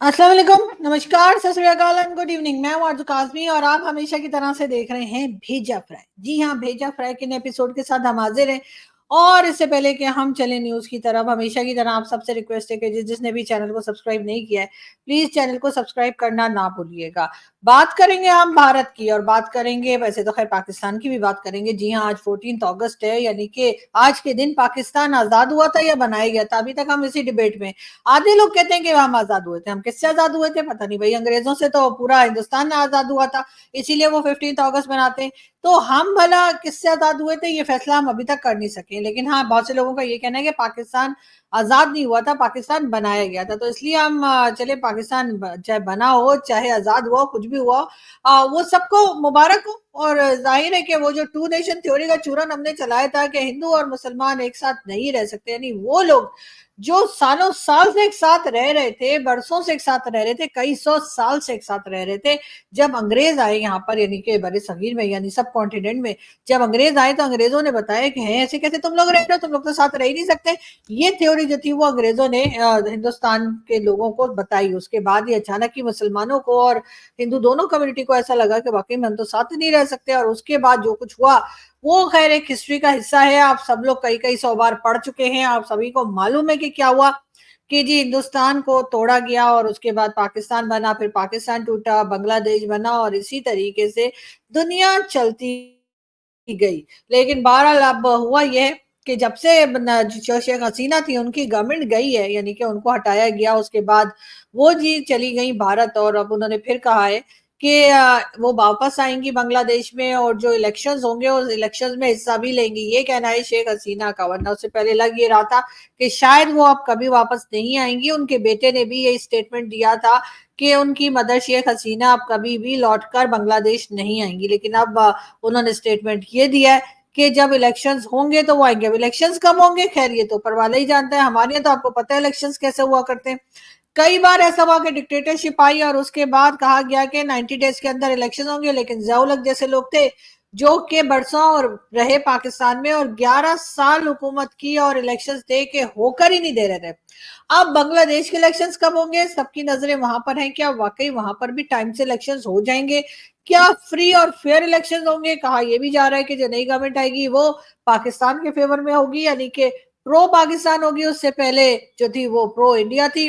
अस्सलाम वालेकुम, नमस्कार, सत श्री अकाल एंड गुड इवनिंग। मैं हूं आरज़ू काज़मी और आप हमेशा की तरह से देख रहे हैं भेजा फ्राई। जी हाँ, भेजा फ्राई के नए एपिसोड के साथ हम हाजिर हैं। और इससे पहले कि हम चलें न्यूज़ की तरफ, हमेशा की तरह आप सबसे रिक्वेस्ट है कि जिसने भी चैनल को सब्सक्राइब नहीं किया है, प्लीज़ चैनल को सब्सक्राइब करना ना भूलिएगा। बात करेंगे हम भारत की और बात करेंगे, वैसे तो खैर पाकिस्तान की भी बात करेंगे। जी हाँ, आज 14 अगस्त है, यानी कि आज के दिन पाकिस्तान आज़ाद हुआ था या बनाया गया था। अभी तक हम इसी डिबेट में। आधे लोग कहते हैं कि हम आजाद हुए थे। हम किससे आजाद हुए थे पता नहीं भाई, अंग्रेजों से तो पूरा हिंदुस्तान आजाद हुआ था, इसीलिए वो 15 अगस्त मनाते हैं। तो हम भला किससे आजाद हुए थे, ये फैसला हम अभी तक कर नहीं सके। लेकिन हाँ, बहुत से लोगों का ये कहना है कि पाकिस्तान आजाद नहीं हुआ था, पाकिस्तान बनाया गया था। तो इसलिए हम चले, पाकिस्तान चाहे बना हो चाहे आजाद हुआ हो, कुछ भी हुआ हो, वो सबको मुबारक हो। और जाहिर है कि वो जो टू नेशन थ्योरी का चूरन हमने चलाया था कि हिंदू और मुसलमान एक साथ नहीं रह सकते, यानी वो लोग जो सालों साल से एक साथ रह रहे थे, बरसों से एक साथ रह रहे थे, कई सौ साल से एक साथ रह रहे थे। जब अंग्रेज आए यहाँ पर, यानी कि बड़े सगीर में, यानी सब कॉन्टिनेंट में, जब अंग्रेज आए तो अंग्रेजों ने बताया कि हैं ऐसे कैसे तुम लोग रह रहे हो, तुम लोग तो साथ रह ही नहीं सकते। ये थ्योरी जो थी वो अंग्रेजों ने हिंदुस्तान के लोगों को बताई। उसके बाद ही अचानक ही मुसलमानों को और हिंदू दोनों कम्युनिटी को ऐसा लगा कि वाकई में हम तो साथ नहीं रह सकते। और उसके बाद जो कुछ हुआ वो खैर एक हिस्ट्री का हिस्सा है। आप सब लोग कई कई सौ बार पढ़ चुके हैं, आप सभी को मालूम है कि क्या हुआ, कि जी हिंदुस्तान को तोड़ा गया और उसके बाद पाकिस्तान बना, फिर पाकिस्तान टूटा, बांग्लादेश बना, और इसी तरीके से दुनिया चलती गई। लेकिन बहरहाल अब हुआ यह कि जब से जो शेख हसीना थी उनकी गवर्नमेंट गई है, यानी कि उनको हटाया गया, उसके बाद वो जी चली गई भारत। और अब उन्होंने फिर कहा है कि वो वापस आएंगी बांग्लादेश में, और जो इलेक्शंस होंगे उस इलेक्शंस में हिस्सा भी लेंगी। ये कहना है शेख हसीना का, वरना उससे पहले लग ये रहा था कि शायद वो अब कभी वापस नहीं आएंगी। उनके बेटे ने भी यही स्टेटमेंट दिया था कि उनकी मदर शेख हसीना अब कभी भी लौटकर बांग्लादेश नहीं आएंगी। लेकिन अब उन्होंने स्टेटमेंट ये दिया है कि जब इलेक्शंस होंगे तो वो आएंगे। अब इलेक्शंस कब होंगे खैर ये तो ऊपर वाला ही जानता है, हमारे यहाँ तो आपको पता है इलेक्शंस कैसे हुआ करते हैं। कई बार ऐसा हुआ कि डिक्टेटरशिप आई और उसके बाद कहा गया कि 90 डेज के अंदर इलेक्शन होंगे, लेकिन ज़ियाउल हक जैसे लोग थे जो के बरसों और रहे पाकिस्तान में और 11 साल हुकूमत की और इलेक्शंस दे के होकर ही नहीं दे रहे थे। अब बांग्लादेश के इलेक्शंस कब होंगे, सबकी नजरें वहां पर हैं। क्या वाकई वहां पर भी टाइम से इलेक्शंस हो जाएंगे? क्या फ्री और फेयर इलेक्शंस होंगे? कहा यह भी जा रहा है कि जो नई गवर्नमेंट आएगी वो पाकिस्तान के फेवर में होगी, यानी कि प्रो पाकिस्तान होगी। उससे पहले जो थी वो प्रो इंडिया थी।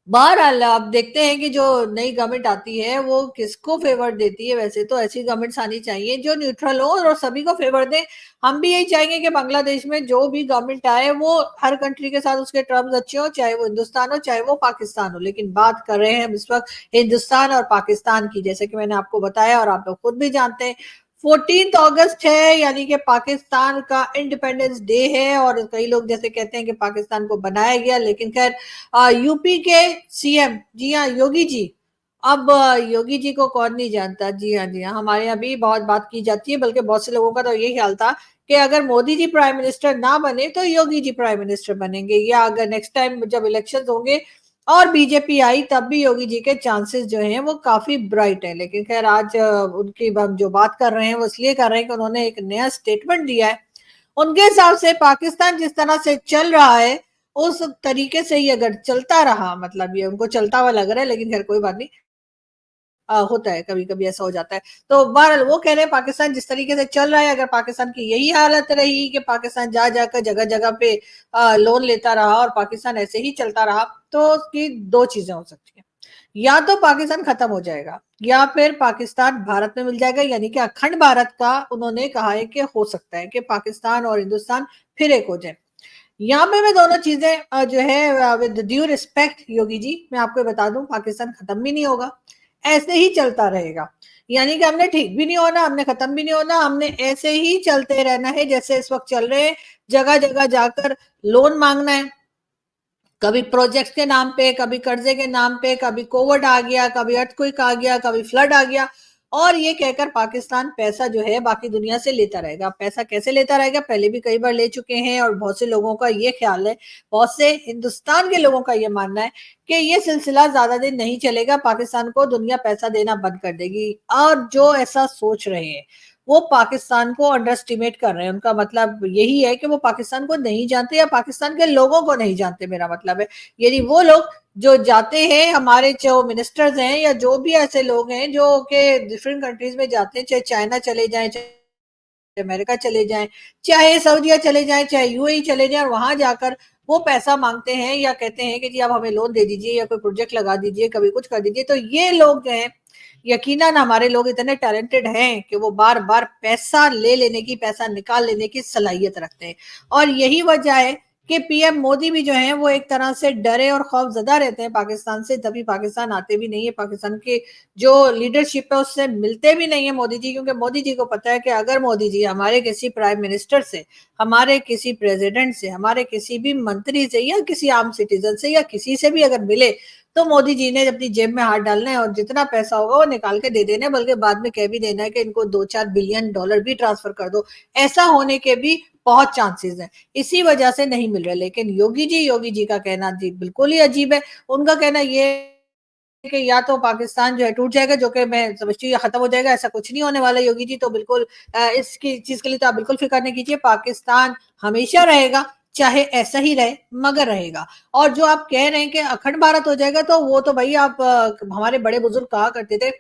बहरहाल अब देखते हैं कि जो नई गवर्नमेंट आती है वो किसको फेवर देती है। वैसे तो ऐसी गवर्नमेंट्स आनी चाहिए जो न्यूट्रल हो और सभी को फेवर दे। हम भी यही चाहेंगे कि बांग्लादेश में जो भी गवर्नमेंट आए वो हर कंट्री के साथ उसके टर्म्स अच्छे हो, चाहे वो हिंदुस्तान हो चाहे वो पाकिस्तान हो। लेकिन बात कर रहे हैं हम इस वक्त हिंदुस्तान और पाकिस्तान की, जैसे कि मैंने आपको बताया और आप लोग खुद भी जानते हैं। 14 अगस्त है, यानी कि पाकिस्तान का इंडिपेंडेंस डे है। और कई लोग जैसे कहते हैं कि पाकिस्तान को बनाया गया, लेकिन खैर यूपी के सीएम, जी हाँ योगी जी। अब योगी जी को कौन नहीं जानता। जी हाँ, जी हाँ, हमारे यहाँ भी बहुत बात की जाती है, बल्कि बहुत से लोगों का तो ये ख्याल था कि अगर मोदी जी प्राइम मिनिस्टर ना बने तो योगी जी प्राइम मिनिस्टर बनेंगे, या अगर नेक्स्ट टाइम जब इलेक्शन होंगे और बीजेपी आई तब भी योगी जी के चांसेस जो हैं वो काफी ब्राइट है। लेकिन खैर आज उनकी हम जो बात कर रहे हैं वो इसलिए कर रहे हैं कि उन्होंने एक नया स्टेटमेंट दिया है। उनके हिसाब से पाकिस्तान जिस तरह से चल रहा है उस तरीके से ही अगर चलता रहा, मतलब ये उनको चलता हुआ लग रहा है, लेकिन खैर कोई बात नहीं, होता है कभी कभी ऐसा हो जाता है। तो बहरहाल वो कह रहे हैं पाकिस्तान जिस तरीके से चल रहा है, अगर पाकिस्तान की यही हालत रही कि पाकिस्तान जा जाकर जगह जगह पे लोन लेता रहा और पाकिस्तान ऐसे ही चलता रहा, तो उसकी दो चीजें हो सकती हैं। या तो पाकिस्तान खत्म हो जाएगा या फिर पाकिस्तान भारत में मिल जाएगा, यानी कि अखंड भारत का उन्होंने कहा है कि हो सकता है कि पाकिस्तान और हिंदुस्तान फिर एक हो जाए। यहाँ पे मैं दोनों चीजें जो है with due respect Yogi ji मैं आपको बता दूं, पाकिस्तान खत्म भी नहीं होगा, ऐसे ही चलता रहेगा। यानी कि हमने ठीक भी नहीं होना, हमने खत्म भी नहीं होना, हमने ऐसे ही चलते रहना है जैसे इस वक्त चल रहे हैं। जगह जगह जाकर लोन मांगना है, कभी प्रोजेक्ट्स के नाम पे, कभी कर्जे के नाम पे, कभी कोविड आ गया, कभी अर्थक्वेक आ गया, कभी फ्लड आ गया। और ये कहकर पाकिस्तान पैसा जो है बाकी दुनिया से लेता रहेगा। पैसा कैसे लेता रहेगा, पहले भी कई बार ले चुके हैं। और बहुत से लोगों का ये ख्याल है, बहुत से हिंदुस्तान के लोगों का ये मानना है कि ये सिलसिला ज्यादा दिन नहीं चलेगा, पाकिस्तान को दुनिया पैसा देना बंद कर देगी। और जो ऐसा सोच रहे हैं वो पाकिस्तान को अंडर एस्टिमेट कर रहे हैं। उनका मतलब यही है कि वो पाकिस्तान को नहीं जानते या पाकिस्तान के लोगों को नहीं जानते, मेरा मतलब है। यदि वो लोग जो जाते हैं, हमारे जो मिनिस्टर्स हैं या जो भी ऐसे लोग हैं जो के डिफरेंट कंट्रीज में जाते हैं, चाहे चाइना चले जाएं, चाहे अमेरिका चले जाएं, चाहे सऊदीया चले जाएं, चाहे यूएई चले जाएं, और वहां जाकर वो पैसा मांगते हैं या कहते हैं कि जी आप हमें लोन दे दीजिए या कोई प्रोजेक्ट लगा दीजिए, कभी कुछ कर दीजिए। तो ये लोग जो हैं, यकीनन हमारे लोग इतने टैलेंटेड हैं कि वो बार बार पैसा ले लेने की, पैसा निकाल लेने की सलाहियत रखते हैं। और यही वजह है कि पीएम मोदी भी जो है वो एक तरह से डरे और खौफजदा रहते हैं पाकिस्तान से, तभी पाकिस्तान आते भी नहीं है। पाकिस्तान के जो लीडरशिप है उससे मिलते भी नहीं है मोदी जी, क्योंकि मोदी जी को पता है कि अगर मोदी जी हमारे किसी प्राइम मिनिस्टर से, हमारे किसी प्रेसिडेंट से, हमारे किसी भी मंत्री से या किसी आम सिटीजन से या किसी से भी अगर मिले, तो मोदी जी ने अपनी जेब में हाथ डालना है और जितना पैसा होगा वो निकाल के दे देना है, बल्कि बाद में कह भी देना है कि इनको 2-4 बिलियन डॉलर भी ट्रांसफर कर दो। ऐसा होने के भी बहुत चांसेस हैं, इसी वजह से नहीं मिल रहे। लेकिन योगी जी का कहना जी बिल्कुल ही अजीब है। उनका कहना ये है कि या तो पाकिस्तान जो है टूट जाएगा, जो कि मैं समझती हूँ या खत्म हो जाएगा, ऐसा कुछ नहीं होने वाला। योगी जी तो बिल्कुल इसकी चीज के लिए तो आप बिल्कुल फिक्र नहीं कीजिए, पाकिस्तान हमेशा रहेगा, चाहे ऐसा ही रहे मगर रहेगा। और जो आप कह रहे हैं कि अखंड भारत हो जाएगा, तो वो तो भाई आप हमारे बड़े बुजुर्ग कहा करते थे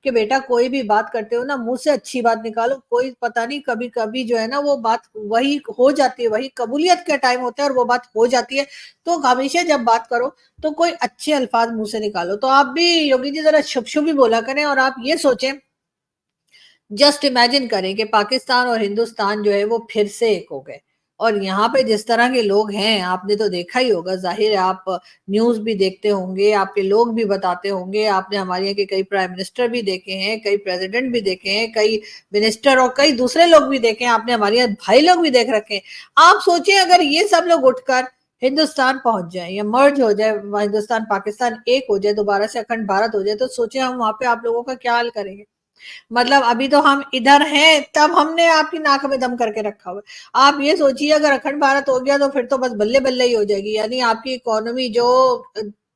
कि बेटा कोई भी बात करते हो ना, मुंह से अच्छी बात निकालो। कोई पता नहीं कभी कभी जो है ना वो बात वही हो जाती है, वही कबूलियत का टाइम होता है और वो बात हो जाती है। तो हमेशा जब बात करो तो कोई अच्छे अल्फाज मुंह से निकालो। तो आप भी योगी जी जरा शुभ शुभ ही बोला करें, और आप ये सोचें, जस्ट इमेजिन करें कि पाकिस्तान और हिंदुस्तान जो है वो फिर से एक हो गए। और यहाँ पे जिस तरह के लोग हैं आपने तो देखा ही होगा, जाहिर है आप न्यूज भी देखते होंगे, आपके लोग भी बताते होंगे, आपने हमारे यहाँ के कई प्राइम मिनिस्टर भी देखे हैं, कई प्रेसिडेंट भी देखे हैं, कई मिनिस्टर और कई दूसरे लोग भी देखे हैं, आपने हमारे यहाँ भाई लोग भी देख रखे हैं। आप सोचिए अगर ये सब लोग उठकर हिंदुस्तान पहुंच जाए या मर्ज हो जाए, हिंदुस्तान पाकिस्तान एक हो जाए, दोबारा से अखंड भारत हो जाए, तो सोचिए हम वहां पे आप लोगों का क्या हाल करेंगे। मतलब अभी तो हम इधर हैं, तब हमने आपकी नाक में दम करके रखा हुआ है। आप ये सोचिए अगर अखंड भारत हो गया तो फिर तो बस बल्ले बल्ले ही हो जाएगी, यानी आपकी इकोनॉमी जो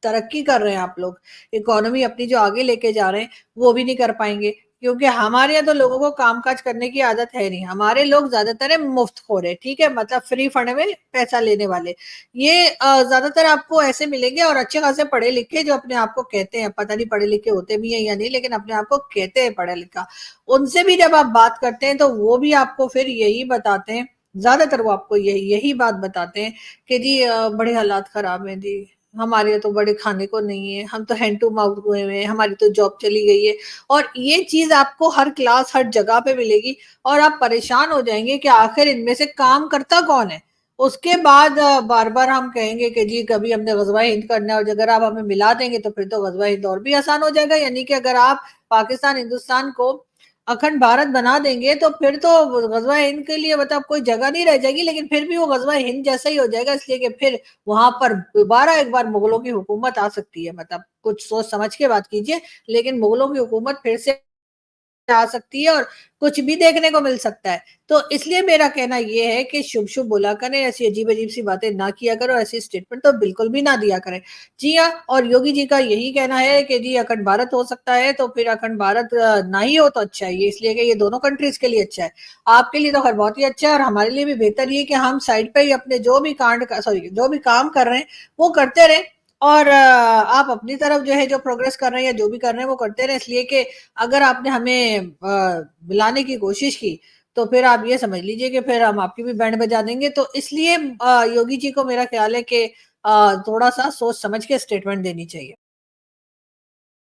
तरक्की कर रहे हैं आप लोग, इकोनॉमी अपनी जो आगे लेके जा रहे हैं वो भी नहीं कर पाएंगे। क्योंकि हमारे यहाँ तो लोगों को कामकाज करने की आदत है नहीं, हमारे लोग ज्यादातर है मुफ्त खोरे, ठीक है, मतलब फ्री फंड में पैसा लेने वाले। ये ज्यादातर आपको ऐसे मिलेंगे, और अच्छे खासे पढ़े लिखे जो अपने आप को कहते हैं, पता नहीं पढ़े लिखे होते भी हैं या नहीं, लेकिन अपने आप को कहते हैं पढ़ा लिखा, उनसे भी जब आप बात करते हैं तो वो भी आपको फिर यही बताते हैं, ज्यादातर वो आपको यही यही बात बताते हैं कि जी बड़े हालात खराब हैं जी, हमारे यहाँ तो बड़े खाने को नहीं है, हम तो हैंड टू माउथ हुए हुए हैं, हमारी तो जॉब चली गई है। और ये चीज आपको हर क्लास हर जगह पे मिलेगी, और आप परेशान हो जाएंगे कि आखिर इनमें से काम करता कौन है। उसके बाद बार बार हम कहेंगे कि जी कभी हमने गजवा हिंद करना है, और अगर आप हमें मिला देंगे तो फिर तो गजवा हिंद और भी आसान हो जाएगा। यानी कि अगर आप पाकिस्तान हिंदुस्तान को अखंड भारत बना देंगे तो फिर तो गजवा हिंद के लिए मतलब कोई जगह नहीं रह जाएगी, लेकिन फिर भी वो गजवा हिंद जैसा ही हो जाएगा, इसलिए कि फिर वहां पर दोबारा एक बार मुगलों की हुकूमत आ सकती है। मतलब कुछ सोच समझ के बात कीजिए, लेकिन मुगलों की हुकूमत फिर से आ सकती है और कुछ भी देखने को मिल सकता है। तो इसलिए मेरा कहना ये है कि शुभ शुभ बोला करें, ऐसी अजीब अजीब सी बातें ना किया करो, ऐसी स्टेटमेंट तो बिल्कुल भी ना दिया करें। जी हाँ, और योगी जी का यही कहना है कि जी अखंड भारत हो सकता है, तो फिर अखंड भारत ना ही हो तो अच्छा है, ये इसलिए कि ये दोनों कंट्रीज के लिए अच्छा है। आपके लिए तो खैर बहुत ही अच्छा है, और हमारे लिए भी बेहतर ये कि हम साइड पे ही अपने जो भी जो भी काम कर रहे हैं वो करते रहे, और आप अपनी तरफ जो है जो प्रोग्रेस कर रहे हैं या जो भी कर रहे हैं वो करते रहे। इसलिए कि अगर आपने हमें मिलाने की कोशिश की तो फिर आप ये समझ लीजिए कि फिर हम आपकी भी बैंड बजा देंगे। तो इसलिए योगी जी को मेरा ख्याल है कि थोड़ा सा सोच समझ के स्टेटमेंट देनी चाहिए।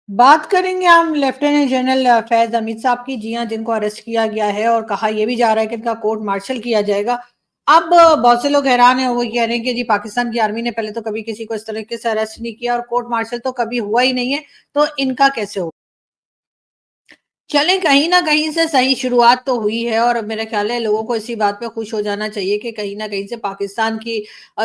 बात करेंगे हम लेफ्टिनेंट जनरल फैज हमीद साहब की, जी हाँ, जिनको अरेस्ट किया गया है और कहा यह भी जा रहा है कि इनका कोर्ट मार्शल किया जाएगा। अब बहुत से लोग हैरान है, वो कह रहे हैं कि जी पाकिस्तान की आर्मी ने पहले तो कभी किसी को इस तरीके से अरेस्ट नहीं किया और कोर्ट मार्शल तो कभी हुआ ही नहीं है, तो इनका कैसे हो। चलें, कहीं न कहीं से सही शुरुआत तो हुई है, और मेरा ख़्याल है लोगों को इसी बात पे खुश हो जाना चाहिए कि कहीं न कहीं से पाकिस्तान की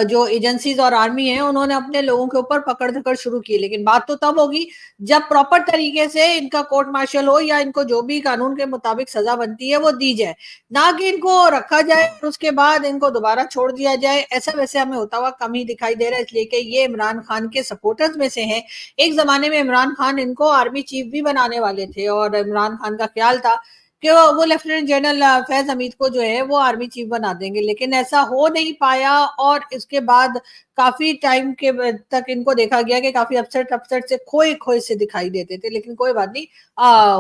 जो एजेंसीज़ और आर्मी है उन्होंने अपने लोगों के ऊपर पकड़-धकड़ शुरू की। लेकिन बात तो तब होगी जब प्रॉपर तरीके से इनका कोर्ट मार्शल हो या इनको जो भी कानून के मुताबिक सज़ा बनती है वो दी जाए। ना कि इनको रखा जाए और उसके बाद इनको दोबारा छोड़ दिया जाए। ऐसा वैसे हमें होता हुआ कम ही दिखाई दे रहा है, इसलिए कि ये इमरान खान के सपोर्टर्स में से हैं। एक ज़माने में इमरान खान इनको आर्मी चीफ भी बनाने वाले थे, और इमरान खान का ख्याल था कि वो लेफ्टिनेंट जनरल फैज हमीद को जो है वो आर्मी चीफ बना देंगे, लेकिन ऐसा हो नहीं पाया। और इसके बाद काफी टाइम के तक इनको देखा गया कि काफी अपसेट अपसेट से खोए खोए से दिखाई देते थे, लेकिन कोई बात नहीं,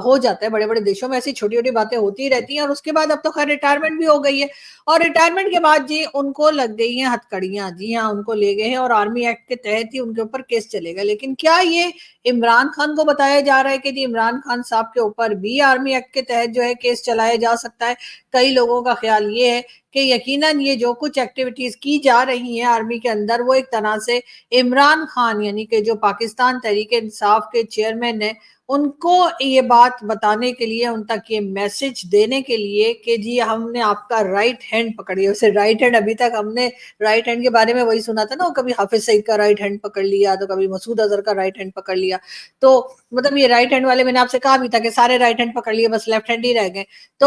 हो जाता है, बड़े बड़े देशों में ऐसी छोटी छोटी बातें होती ही रहती हैं। और उसके बाद अब तो खैर रिटायरमेंट भी हो गई है, और रिटायरमेंट के बाद जी उनको लग गई हैं हथकड़ियां, जी हाँ, उनको ले गए हैं और आर्मी एक्ट के तहत ही उनके ऊपर केस चलेगा। लेकिन क्या ये इमरान खान को बताया जा रहा है कि जी इमरान खान साहब के ऊपर भी आर्मी एक्ट के तहत जो है केस चलाया जा सकता है? कई लोगों का ख्याल ये है कि यकीनन ये जो कुछ एक्टिविटीज की जा रही हैं आर्मी के अंदर, वो एक तरह से इमरान खान यानी कि जो पाकिस्तान तहरीक इंसाफ के चेयरमैन है, उनको ये बात बताने के लिए, उन तक ये मैसेज देने के लिए कि जी हमने आपका राइट हैंड पकड़ी है। उसे राइट हैंड, अभी तक हमने राइट हैंड के बारे में वही सुना था ना, कभी हाफिज सईद का राइट हैंड पकड़ लिया, तो कभी मसूद अजहर का राइट हैंड पकड़ लिया। तो मतलब ये राइट हैंड वाले, मैंने आपसे कहा भी था कि सारे राइट हैंड पकड़ लिए, बस लेफ्ट हैंड ही रह गए। तो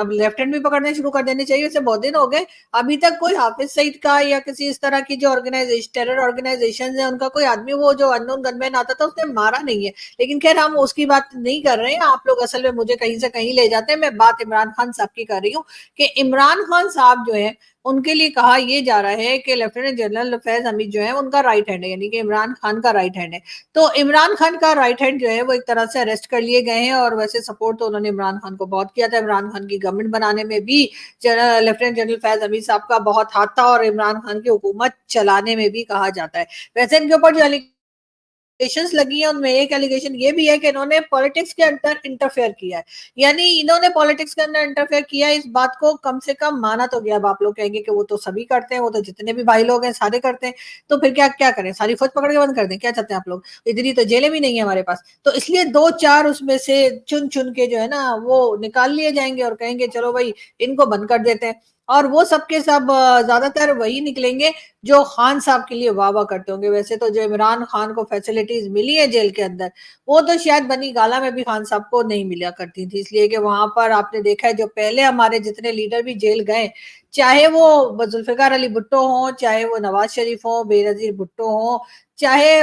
अब लेफ्ट हैंड भी पकड़ने शुरू कर देने चाहिए। वैसे बहुत दिन हो गए, अभी तक कोई हाफिज सईद का या किसी इस तरह की जो ऑर्गेनाइजेशन, टेरर ऑर्गेनाइजेशन है, उनका कोई आदमी, वो जो अननोन गनमैन आता था, उसने मारा नहीं है। लेकिन खैर हम उसकी बात नहीं कर रहे हैं, आप लोग असल में मुझे कहीं से कहीं ले जाते हैं। मैं बात इमरान खान साहब की कर रही हूँ कि इमरान खान साहब जो है, उनके लिए कहा यह जा रहा है कि लेफ्टिनेंट जनरल फैज हमीद जो है उनका राइट हैंड है, यानी कि इमरान खान का राइट हैंड है। तो इमरान खान का राइट हैंड जो है वो एक तरह से अरेस्ट कर लिए गए हैं। और वैसे सपोर्ट तो उन्होंने इमरान खान को बहुत किया था, इमरान खान की गवर्नमेंट बनाने में भी लेफ्टिनेंट जनरल फैज हमीद साहब का बहुत हाथ था, और इमरान खान की हुकूमत चलाने में भी कहा जाता है। वैसे इनके ऊपर जो एलिगेशंस लगी है, उनमें एक एलिगेशन ये भी है कि इन्होंने पॉलिटिक्स के अंदर इंटरफेयर किया है। यानी इन्होंने पॉलिटिक्स के अंदर इंटरफेयर किया है, इस बात को कम से कम माना तो गया। अब आप लोग कहेंगे कि वो तो सभी करते हैं, वो तो जितने भी भाई लोग हैं सारे करते हैं, तो फिर क्या क्या करें, सारी फौज पकड़ के बंद कर दें? क्या चाहते हैं आप लोग? इतनी तो जेलें भी नहीं है हमारे पास। तो इसलिए दो चार उसमें से चुन चुन के जो है ना वो निकाल लिए जाएंगे और कहेंगे चलो भाई इनको बंद कर देते हैं। और वो सबके सब ज्यादातर वही निकलेंगे जो खान साहब के लिए वाह वाह करते होंगे। वैसे तो जो इमरान खान को फैसिलिटीज मिली है जेल के अंदर, वो तो शायद बनी गाला में भी खान साहब को नहीं मिला करती थी, इसलिए कि वहां पर आपने देखा है जो पहले हमारे जितने लीडर भी जेल गए, चाहे वो जुल्फिकार अली भुट्टो हो, चाहे वो नवाज शरीफ हो, बेनजीर भुट्टो हो, चाहे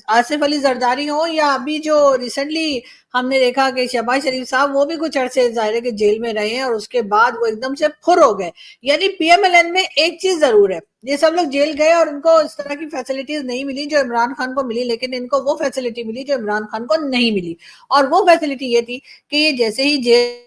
आसिफ अली जरदारी हो, या अभी जो रिसेंटली हमने देखा कि शहबाज शरीफ साहब, वो भी कुछ अरसे जाहिर है कि जेल में रहे हैं और उसके बाद वो एकदम से फुर हो गए। यानी पीएमएलएन में एक चीज जरूर है, ये सब लोग जेल गए और इनको इस तरह की फैसिलिटीज नहीं मिली जो इमरान खान को मिली, लेकिन इनको वो फैसिलिटी मिली जो इमरान खान को नहीं मिली। और वो फैसिलिटी ये थी कि ये जैसे ही जेल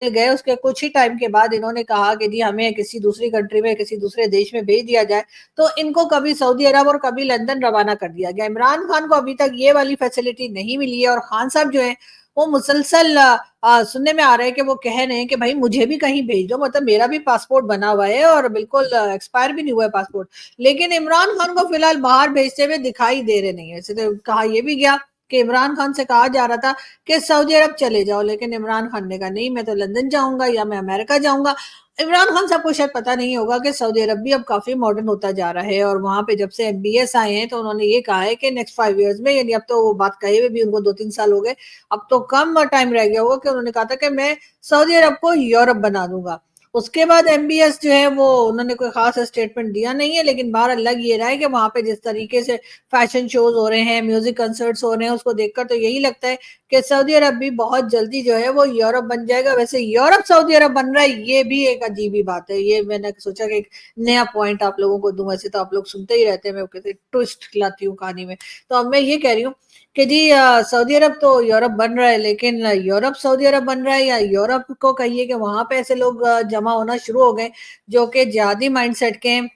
गए उसके कुछ ही टाइम के बाद इन्होंने कहा कि जी हमें किसी दूसरी कंट्री में, किसी दूसरे देश में भेज दिया जाए, तो इनको कभी सऊदी अरब और कभी लंदन रवाना कर दिया गया। इमरान खान को अभी तक ये वाली फैसिलिटी नहीं मिली है। और खान साहब जो है वो मुसलसल सुनने में आ रहा है कि वो कह रहे हैं कि भाई मुझे भी कहीं भेज दो, मतलब मेरा भी पासपोर्ट बना हुआ है और बिल्कुल एक्सपायर भी नहीं हुआ है पासपोर्ट। लेकिन इमरान खान को फिलहाल बाहर भेजते हुए दिखाई दे रहे नहीं है। वैसे तो कहा यह भी गया कि इमरान खान से कहा जा रहा था कि सऊदी अरब चले जाओ, लेकिन इमरान खान ने कहा नहीं, मैं तो लंदन जाऊंगा या मैं अमेरिका जाऊंगा। इमरान खान साहब को शायद पता नहीं होगा कि सऊदी अरब भी अब काफी मॉडर्न होता जा रहा है, और वहां पे जब से एमबीएस आए हैं तो उन्होंने ये कहा है कि नेक्स्ट 5 इयर्स में, यानी अब तो वो बात कहे हुए भी उनको 2-3 साल हो गए, अब तो कम टाइम रह गया होगा, कि उन्होंने कहा था कि मैं सऊदी अरब को यूरोप बना दूंगा। उसके बाद एमबीएस जो है वो उन्होंने कोई खास स्टेटमेंट दिया नहीं है, लेकिन बाहर लग ये रहा है कि वहां पे जिस तरीके से फैशन शोज हो रहे हैं, म्यूजिक कंसर्ट्स हो रहे हैं, उसको देखकर तो यही लगता है कि सऊदी अरब भी बहुत जल्दी जो है वो यूरोप बन जाएगा। वैसे यूरोप सऊदी अरब बन रहा है, ये भी एक अजीब ही बात है। ये मैंने सोचा कि एक नया पॉइंट आप लोगों को दूं, वैसे तो आप लोग सुनते ही रहते हैं, मैं कहते ट्विस्ट लाती हूँ कहानी में। तो अब मैं ये कह रही हूँ कि जी सऊदी अरब तो यूरोप बन रहा है, लेकिन यूरोप सऊदी अरब बन रहा है, या यूरोप को कहिए कि वहां पे ऐसे लोग जमा होना शुरू हो गए जो कि जिहादी माइंडसेट के हैं,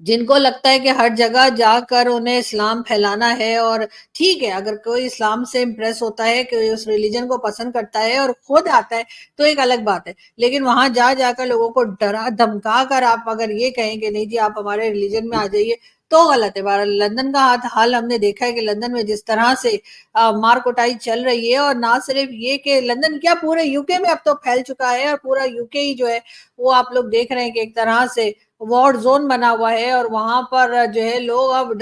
जिनको लगता है कि हर जगह जाकर उन्हें इस्लाम फैलाना है। और ठीक है, अगर कोई इस्लाम से इम्प्रेस होता है, कोई उस रिलीजन को पसंद करता है और खुद आता है, तो एक अलग बात है। लेकिन वहां जा जाकर लोगों को डरा धमका कर आप अगर ये कहें कि नहीं जी आप हमारे रिलीजन में आ जाइए, तो गलत है। लंदन का हाल हमने देखा है कि लंदन में जिस तरह से मार कुटाई चल रही है, और ना सिर्फ ये कि लंदन क्या पूरे यूके में अब तो फैल चुका है, और पूरा यूके ही जो है वो आप लोग देख रहे हैं कि एक तरह से वॉर जोन बना हुआ है, और वहां पर जो है लोग अब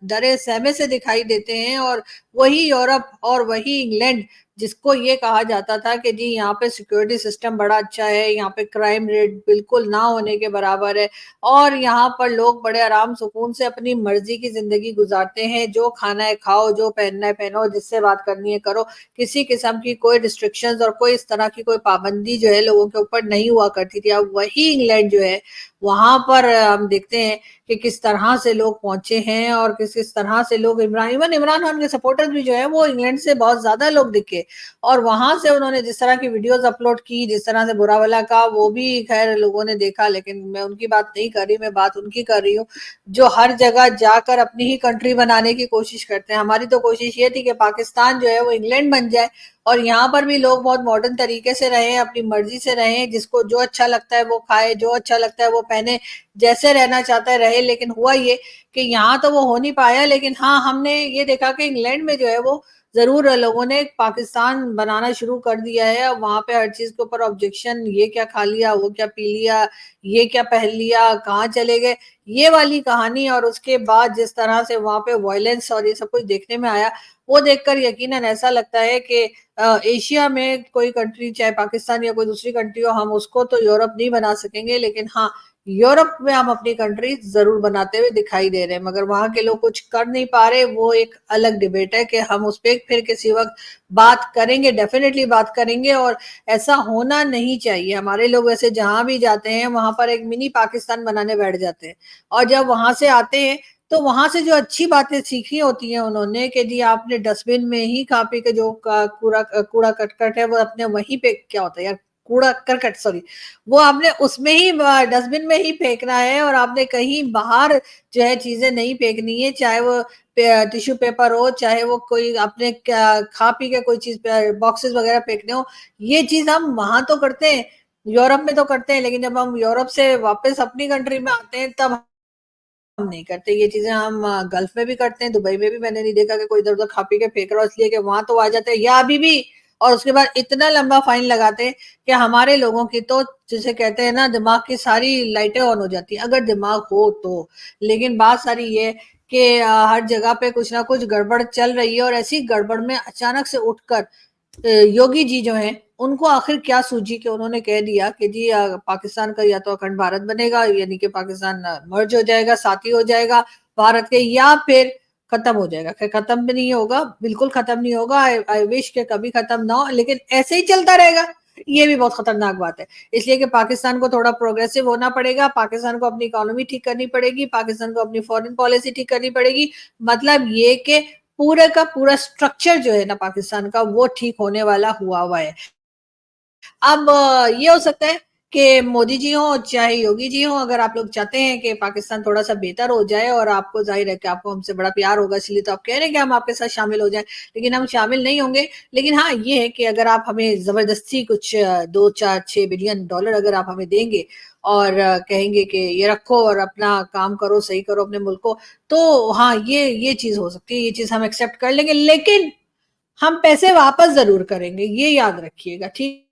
डरे सहमे से दिखाई देते हैं। और वही यूरोप और वही इंग्लैंड जिसको ये कहा जाता था कि जी यहाँ पे सिक्योरिटी सिस्टम बड़ा अच्छा है, यहाँ पे क्राइम रेट बिल्कुल ना होने के बराबर है और यहाँ पर लोग बड़े आराम सुकून से अपनी मर्जी की जिंदगी गुजारते हैं, जो खाना है खाओ, जो पहनना है पहनो, जिससे बात करनी है करो, किसी किस्म की कोई रिस्ट्रिक्शंस और कोई इस तरह की कोई पाबंदी जो है लोगों के ऊपर नहीं हुआ करती थी। अब वही इंग्लैंड जो है वहां पर हम देखते हैं कि किस तरह से लोग पहुंचे हैं और किस किस तरह से लोग इमरान खान के सपोर्टर्स भी जो है वो इंग्लैंड से बहुत ज्यादा लोग दिखे और वहां से उन्होंने जिस तरह की वीडियोस अपलोड की, जिस तरह से बुरा भला का, वो भी खैर लोगों ने देखा, लेकिन मैं उनकी बात नहीं कर रही, मैं बात उनकी कर रही हूँ जो हर जगह जाकर अपनी ही कंट्री बनाने की कोशिश करते हैं। हमारी तो कोशिश ये थी कि पाकिस्तान जो है वो इंग्लैंड बन जाए और यहाँ पर भी लोग बहुत मॉडर्न तरीके से रहे, अपनी मर्जी से रहे, जिसको जो अच्छा लगता है वो खाए, जो अच्छा लगता है वो पहने, जैसे रहना चाहता है रहे। लेकिन हुआ ये कि यहाँ तो वो हो नहीं पाया, लेकिन हाँ हमने ये देखा कि इंग्लैंड में जो है वो जरूर लोगों ने पाकिस्तान बनाना शुरू कर दिया है। अब वहां पे हर चीज के ऊपर ऑब्जेक्शन, ये क्या खा लिया, वो क्या पी लिया, ये क्या पहन लिया, कहाँ चले गए, ये वाली कहानी। और उसके बाद जिस तरह से वहां पे वायलेंस और ये सब कुछ देखने में आया, वो देखकर यकीनन ऐसा लगता है कि एशिया में कोई कंट्री, चाहे पाकिस्तान या कोई दूसरी कंट्री हो, हम उसको तो यूरोप नहीं बना सकेंगे, लेकिन हाँ यूरोप में हम अपनी कंट्री जरूर बनाते हुए दिखाई दे रहे हैं। मगर वहां के लोग कुछ कर नहीं पा रहे, वो एक अलग डिबेट है कि हम उस पर फिर किसी वक्त बात करेंगे, डेफिनेटली बात करेंगे। और ऐसा होना नहीं चाहिए। हमारे लोग वैसे जहां भी जाते हैं वहां पर एक मिनी पाकिस्तान बनाने बैठ जाते हैं और जब वहां से आते हैं तो वहां से जो अच्छी बातें सीखी होती हैं उन्होंने कि जी आपने डस्टबिन में ही खा पी के जो कूड़ा कूड़ा कटकट है वो अपने वहीं पे, क्या होता है यार, कूड़ा करकट, सॉरी, वो आपने उसमें ही डस्टबिन में ही फेंकना है और आपने कहीं बाहर जो है चीजें नहीं फेंकनी है, चाहे वो टिश्यू पेपर हो, चाहे वो कोई आपने खा पी के कोई चीज बॉक्सेस वगैरह फेंकने हो। ये चीज हम वहां तो करते हैं, यूरोप में तो करते हैं, लेकिन जब हम यूरोप से वापस अपनी कंट्री में आते हैं तब हम नहीं करते ये चीजें। हम गल्फ में भी करते हैं, दुबई में भी मैंने नहीं देखा कि कोई इधर उधर खा पी के फेंक रहा हो, इसलिए कि वहां तो आ जाते हैं या अभी भी। और उसके बाद इतना लंबा फाइन लगाते हैं कि हमारे लोगों की तो, जिसे कहते हैं ना, दिमाग की सारी लाइटें ऑन हो जाती है, अगर दिमाग हो तो। लेकिन बात सारी ये कि हर जगह पे कुछ ना कुछ गड़बड़ चल रही है और ऐसी गड़बड़ में अचानक से उठकर योगी जी जो हैं उनको आखिर क्या सूझी कि उन्होंने कह दिया कि जी पाकिस्तान का या तो अखंड भारत बनेगा, यानी कि पाकिस्तान मर्ज हो जाएगा, साथी हो जाएगा भारत के, या फिर खत्म हो जाएगा। खैर खत्म भी नहीं होगा, बिल्कुल खत्म नहीं होगा, आई विश के कभी खत्म ना हो, लेकिन ऐसे ही चलता रहेगा। ये भी बहुत खतरनाक बात है। इसलिए कि पाकिस्तान को थोड़ा प्रोग्रेसिव होना पड़ेगा, पाकिस्तान को अपनी इकोनॉमी ठीक करनी पड़ेगी, पाकिस्तान को अपनी फॉरेन पॉलिसी ठीक करनी पड़ेगी। मतलब ये कि पूरे का पूरा स्ट्रक्चर जो है ना पाकिस्तान का, वो ठीक होने वाला हुआ है। अब ये हो सकता है कि मोदी जी हो चाहे योगी जी हो, अगर आप लोग चाहते हैं कि पाकिस्तान थोड़ा सा बेहतर हो जाए, और आपको जाहिर है कि आपको हमसे बड़ा प्यार होगा, इसलिए तो आप कह रहे हैं कि हम आपके साथ शामिल हो जाएं, लेकिन हम शामिल नहीं होंगे। लेकिन हाँ ये है कि अगर आप हमें जबरदस्ती कुछ 2 4 6 बिलियन डॉलर अगर आप हमें देंगे और कहेंगे कि ये रखो और अपना काम करो, सही करो अपने मुल्क को, तो हाँ ये चीज हो सकती है, ये चीज हम एक्सेप्ट कर लेंगे। लेकिन हम पैसे वापस जरूर करेंगे, ये याद रखिएगा, ठीक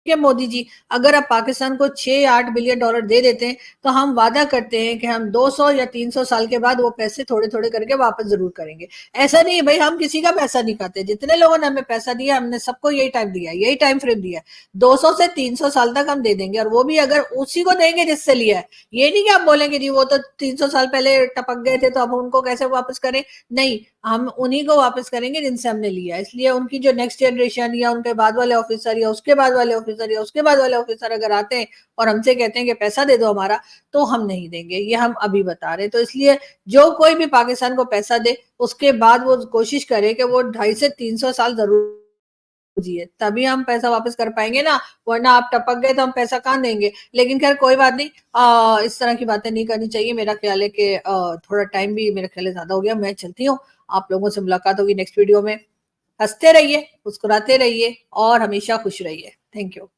है मोदी जी। अगर आप पाकिस्तान को 6 8 बिलियन डॉलर दे देते हैं तो हम वादा करते हैं कि हम 200 या 300 साल के बाद वो पैसे थोड़े थोड़े करके वापस जरूर करेंगे। ऐसा नहीं है भाई, हम किसी का पैसा नहीं खाते, जितने लोगों ने हमें पैसा दिया हमने सबको यही टाइम दिया, यही टाइम फ्रेम दिया, 200 से 300 साल तक हम दे देंगे, और वो भी अगर उसी को देंगे जिससे लिया है। ये नहीं कि आप बोलेंगे जी वो तो 300 साल पहले टपक गए थे तो अब उनको कैसे वापस करें, नहीं, हम उन्हीं को वापस करेंगे जिनसे हमने लिया। इसलिए उनकी जो नेक्स्ट जनरेशन या उनके बाद वाले ऑफिसर या उसके बाद वाले ऑफिसर या उसके बाद वाले ऑफिसर अगर आते हैं और हमसे कहते हैं कि पैसा दे दो हमारा, तो हम नहीं देंगे, ये हम अभी बता रहे हैं। तो इसलिए जो कोई भी पाकिस्तान को पैसा दे उसके बाद वो कोशिश करे कि वो 250 से 300 साल जरूर जिए, तभी हम पैसा वापस कर पाएंगे ना, वरना आप टपक गए तो हम पैसा कहाँ देंगे। लेकिन खैर कोई बात नहीं, इस तरह की बातें नहीं करनी चाहिए। मेरा ख्याल है कि थोड़ा टाइम भी मेरा ख्याल है ज्यादा हो गया, मैं चलती हूँ। आप लोगों से मुलाकात होगी नेक्स्ट वीडियो में। हंसते रहिए, मुस्कुराते रहिए और हमेशा खुश रहिए। Thank you.